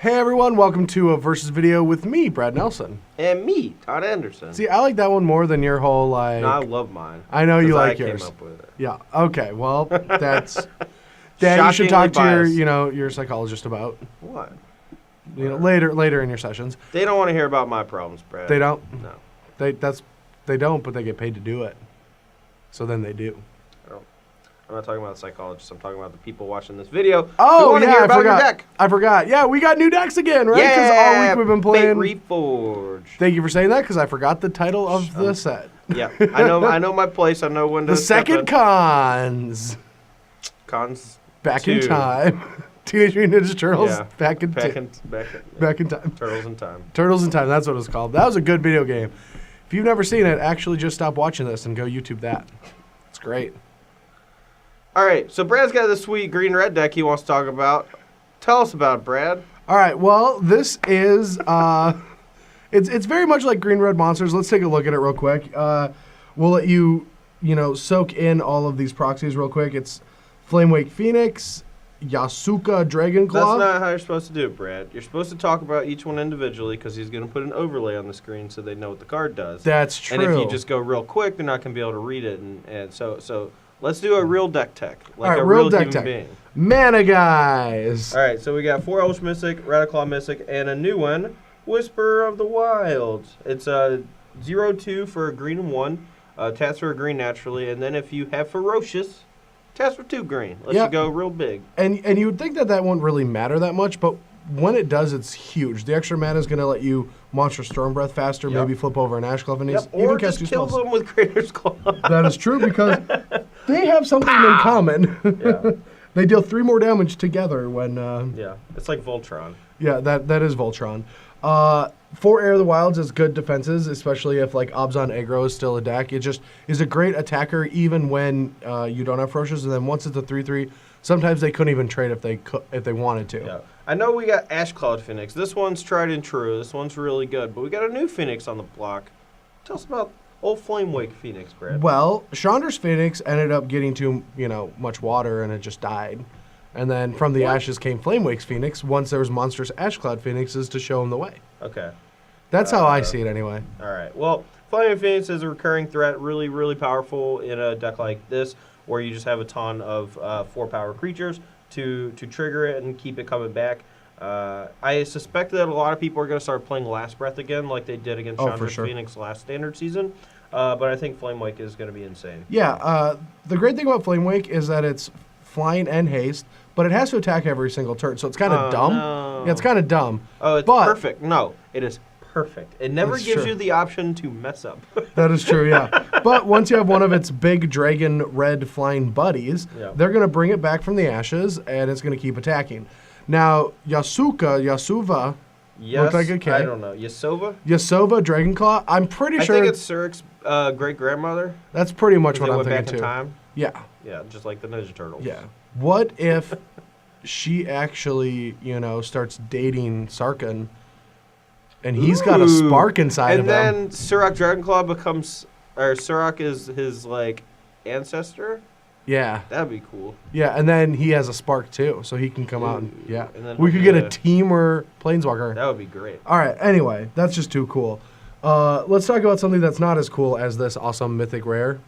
Hey everyone, welcome to a Versus video with me, Brad Nelson. And me, Todd Anderson. See, I like that one more than your whole, like... No, I love mine. I know you like yours. I came up with it. Yeah, okay, well, that's... that you should talk to your psychologist about. What? Later in your sessions. They don't want to hear about my problems, Brad. They don't? No. They don't, but they get paid to do it. So then they do. I'm not talking about the psychologists. I'm talking about the people watching this video. Oh, yeah, hear about your deck. I forgot. Yeah, we got new decks again, right? Because all week we've been playing... Fate Reforged. Thank you for saying that, because I forgot the title of the set. Yeah, I know my place. I know when to The second cons. Cons. Back in time. Teenage Mutant Ninja Turtles. Yeah. Back in time. Turtles in Time. Turtles in Time. That's what it's called. That was a good video game. If you've never seen it, actually just stop watching this and go YouTube that. It's great. All right, so Brad's got this sweet green-red deck he wants to talk about. Tell us about it, Brad. All right, well, this is, it's very much like green-red monsters. Let's take a look at it real quick. We'll let you soak in all of these proxies real quick. It's Flamewake Phoenix, Yasuka Dragonclaw. That's not how you're supposed to do it, Brad. You're supposed to talk about each one individually because he's going to put an overlay on the screen so they know what the card does. That's true. And if you just go real quick, they're not going to be able to read it. And so let's do a real deck tech, like right, a real deck human tech. being. Mana guys. All right, so we got 4 Elvish Mystic, Radiclaw Mystic, and a new one, Whisper of the Wild. It's a 0/2 for a green and 1, taps for a green naturally, and then if you have Ferocious, taps for 2 green. Let's you go real big. And you would think that wouldn't really matter that much, but when it does, it's huge. The extra mana is going to let you Monster Storm Breath faster, maybe flip over an Ashclef, and or just kill them with Crater's Claw. That is true, because they have something in common. Yeah. They deal 3 more damage together when... yeah, it's like Voltron. Yeah, that is Voltron. 4 Air of the Wilds is good defenses, especially if like Obzon Aggro is still a deck. It just is a great attacker even when you don't have Ferocious, and then once it's a 3/3, sometimes they couldn't even trade if they wanted to. Yeah. I know we got Ash Cloud Phoenix. This one's tried and true. This one's really good. But we got a new Phoenix on the block. Tell us about old Flamewake Phoenix, Brad. Well, Chandra's Phoenix ended up getting too, much water, and it just died. And then from the ashes came Flamewake's Phoenix once there was monstrous Ash Cloud Phoenixes to show him the way. Okay. That's how I see it anyway. All right. Well, Flamewake Phoenix is a recurring threat, really, really powerful in a deck like this, where you just have a ton of 4-power creatures to trigger it and keep it coming back. I suspect that a lot of people are going to start playing Last Breath again like they did against Chandra's Phoenix last standard season. But I think Flamewake is going to be insane. Yeah, the great thing about Flamewake is that it's flying and haste, but it has to attack every single turn, so it's kind of dumb. No. Yeah, it's kind of dumb. Oh, it's perfect. No, it is perfect. It never gives you the option to mess up. That is true, yeah. But once you have one of its big dragon red flying buddies, they're going to bring it back from the ashes, and it's going to keep attacking. Now, Yasuva, looks like a K. I don't know. Yasova Dragonclaw, I'm pretty sure. I think it's Surik's great-grandmother. That's pretty much what I'm thinking, back in time? Yeah. Yeah, just like the Ninja Turtles. Yeah. What if she actually, starts dating Sarkhan, and he's got a spark inside of him? And then Surak Dragonclaw becomes, or Surak is his, ancestor? Yeah. That'd be cool. Yeah, and then he has a spark, too, so he can come out and, And then we could get a Teamer Planeswalker. That would be great. All right, anyway, that's just too cool. Let's talk about something that's not as cool as this awesome Mythic Rare.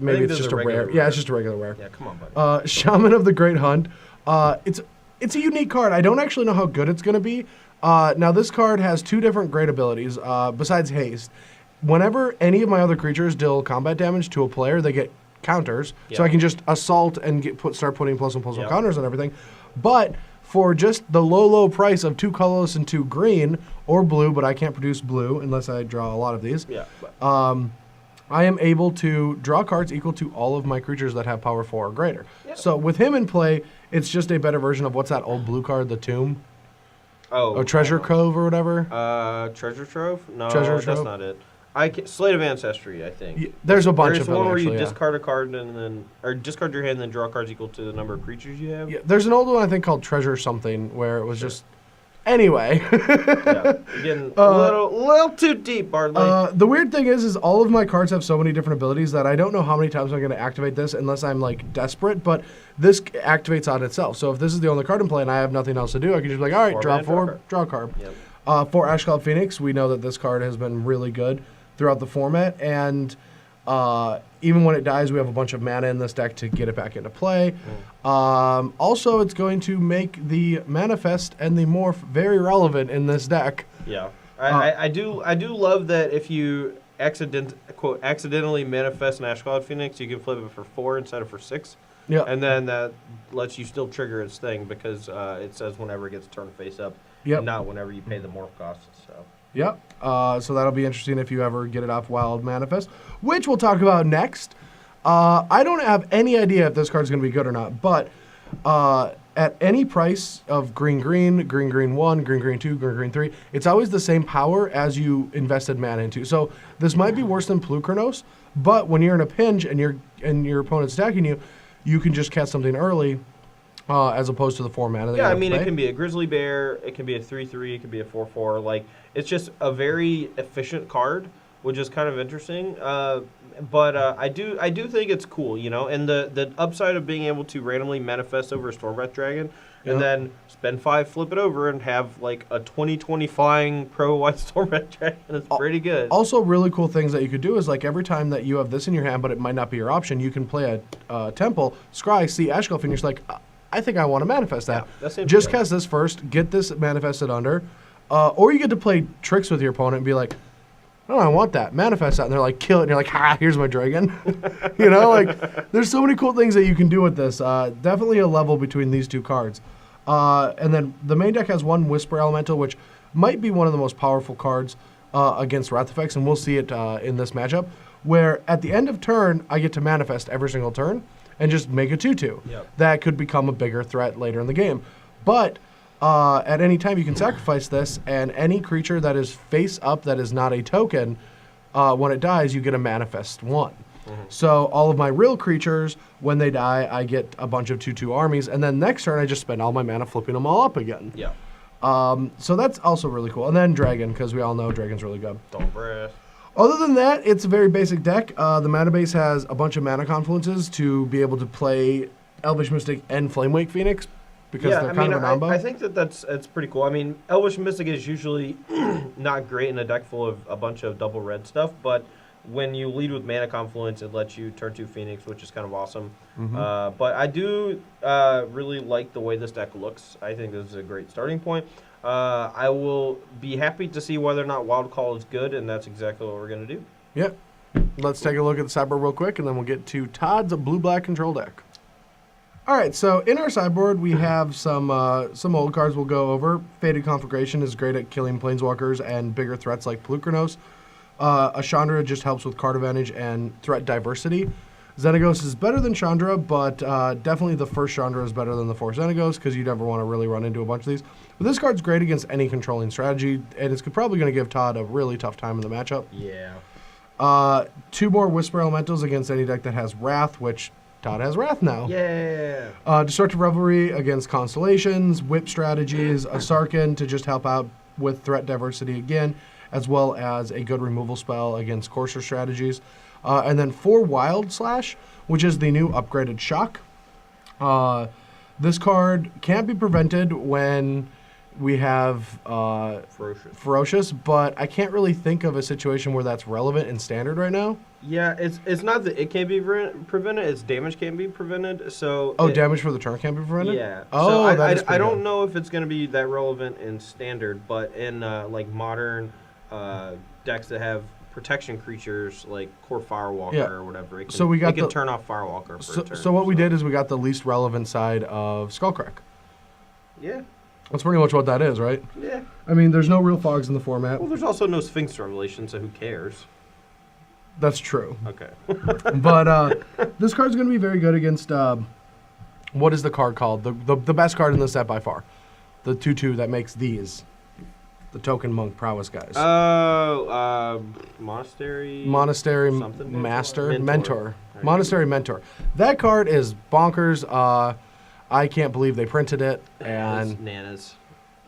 Maybe it's just a rare. Yeah, it's just a regular rare. Yeah, come on, buddy. Shaman of the Great Hunt. It's a unique card. I don't actually know how good it's going to be. Now, this card has 2 different great abilities besides haste. Whenever any of my other creatures deal combat damage to a player, they get counters. So I can just assault and start putting +1/+1 counters on everything. But for just the low price of 2 colorless and 2 green, or blue, but I can't produce blue unless I draw a lot of these. Yeah. I am able to draw cards equal to all of my creatures that have power 4 or greater. Yep. So with him in play, it's just a better version of what's that old blue card, the Tomb? Oh. Treasure Cove or whatever? Treasure Trove? No, Treasure that's Trove? not it. Slate of Ancestry, I think. Yeah, there's a bunch of them, one where actually, you discard a card and then, or discard your hand and then draw cards equal to the number of creatures you have. Yeah, there's an old one I think called Treasure something, where it was just Anyway. Yeah, getting a little too deep, Bartley. The weird thing is all of my cards have so many different abilities that I don't know how many times I'm going to activate this unless I'm like desperate. But this activates on itself. So if this is the only card in play and I have nothing else to do, I can just be like, all right, draw 4, draw a card. Yep. For Ash Cloud Phoenix, we know that this card has been really good throughout the format, and even when it dies, we have a bunch of mana in this deck to get it back into play. Also, it's going to make the Manifest and the Morph very relevant in this deck. Yeah, I do love that if you accidentally manifest an Ash Cloud Phoenix, you can flip it for 4 instead of for 6. Yeah, and then that lets you still trigger its thing because it says whenever it gets turned face up, not whenever you pay the morph cost. So. Yep. So that'll be interesting if you ever get it off Wild Manifest, which we'll talk about next. I don't have any idea if this card's going to be good or not, but at any price of green, green, green, green 1, green, green 2, green, green 3, it's always the same power as you invested mana into. So this might be worse than Plukernos, but when you're in a pinch and your opponent's attacking you, you can just cast something early. As opposed to the 4 mana. Yeah, I mean, it can be a Grizzly Bear, it can be a 3/3, it can be a 4/4. Like, it's just a very efficient card, which is kind of interesting. But I do think it's cool, you know. And the upside of being able to randomly manifest over a Stormwrath Dragon, and then spend 5, flip it over, and have like a 20/20 flying pro white Stormwrath Dragon is pretty good. Also, really cool things that you could do is like every time that you have this in your hand, but it might not be your option, you can play a Temple, scry, see Ash Cloud Phoenix, like. I think I want to manifest that. Yeah, just cast this first, get this manifested under, or you get to play tricks with your opponent and be like, "Oh, I want that, manifest that," and they're like, "Kill it," and you're like, "Ha, here's my dragon." You know, like there's so many cool things that you can do with this. Definitely a level between these two cards. And then the main deck has one Whisper Elemental, which might be one of the most powerful cards against Wrath effects, and we'll see it in this matchup, where at the end of turn, I get to manifest every single turn. And just make a 2/2. That could become a bigger threat later in the game. But at any time, you can sacrifice this, and any creature that is face up that is not a token, when it dies, you get a manifest 1. So all of my real creatures, when they die, I get a bunch of 2/2 armies, and then next turn, I just spend all my mana flipping them all up again. So that's also really cool. And then Dragon, because we all know Dragon's really good. Don't breath. Other than that, it's a very basic deck. The mana base has a bunch of mana confluences to be able to play Elvish Mystic and Flamewake Phoenix because they're kind of a combo. I think that's pretty cool. I mean, Elvish Mystic is usually not great in a deck full of a bunch of double red stuff, but when you lead with mana confluence, it lets you turn 2 Phoenix, which is kind of awesome. But I do really like the way this deck looks. I think this is a great starting point. I will be happy to see whether or not Wild Call is good, and that's exactly what we're going to do. Yep. Let's take a look at the sideboard real quick, and then we'll get to Todd's blue-black control deck. All right, so in our sideboard, we have some old cards we'll go over. Fated Conflagration is great at killing Planeswalkers and bigger threats like Plukernos. Ashandra just helps with card advantage and threat diversity. Xenagos is better than Chandra, but definitely the first Chandra is better than the 4 Xenagos because you never want to really run into a bunch of these. But this card's great against any controlling strategy, and it's probably going to give Todd a really tough time in the matchup. Yeah. 2 more Whisper Elementals against any deck that has Wrath, which Todd has Wrath now. Yeah. Destructive Revelry against Constellations, Whip strategies, a Sarkhan to just help out with threat diversity again, as well as a good removal spell against Courser strategies. And then 4 Wild Slash, which is the new upgraded Shock. This card can't be prevented when we have Ferocious, but I can't really think of a situation where that's relevant in Standard right now. Yeah, it's not that it can't be prevented, it's damage can't be prevented. So damage for the turn can't be prevented? Yeah. Oh, so I don't know if it's going to be that relevant in Standard, but in like modern decks that have protection creatures like Core Firewalker or whatever, it can turn off Firewalker for a turn. So what we did is we got the least relevant side of Skullcrack. Yeah. That's pretty much what that is, right? Yeah. I mean, there's no real fogs in the format. Well, there's also no Sphinx Revelation, so who cares? That's true. Okay. But this card's going to be very good against, what is the card called? The best card in the set by far. The 2/2 that makes these. The token monk prowess guys. Monastery Master Mentor. Monastery Mentor. That card is bonkers. I can't believe they printed it. And Nanas.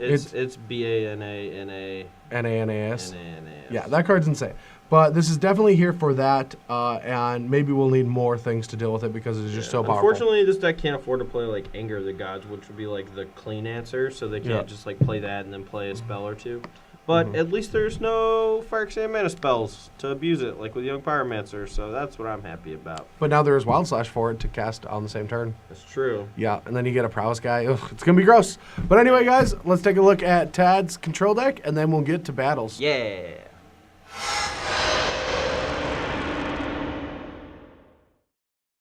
It's BANANA. NANAS. NANAS. Yeah, that card's insane. But this is definitely here for that, and maybe we'll need more things to deal with it because it's just so powerful. Unfortunately, this deck can't afford to play like Anger of the Gods, which would be like the clean answer, so they can't just like play that and then play a spell or two. But at least there's no Fire Extinct Mana spells to abuse it, like with Young Pyromancer, so that's what I'm happy about. But now there is Wild Slash for it to cast on the same turn. That's true. Yeah, and then you get a Prowess guy. Ugh, it's going to be gross. But anyway, guys, let's take a look at Tad's control deck, and then we'll get to battles. Yeah.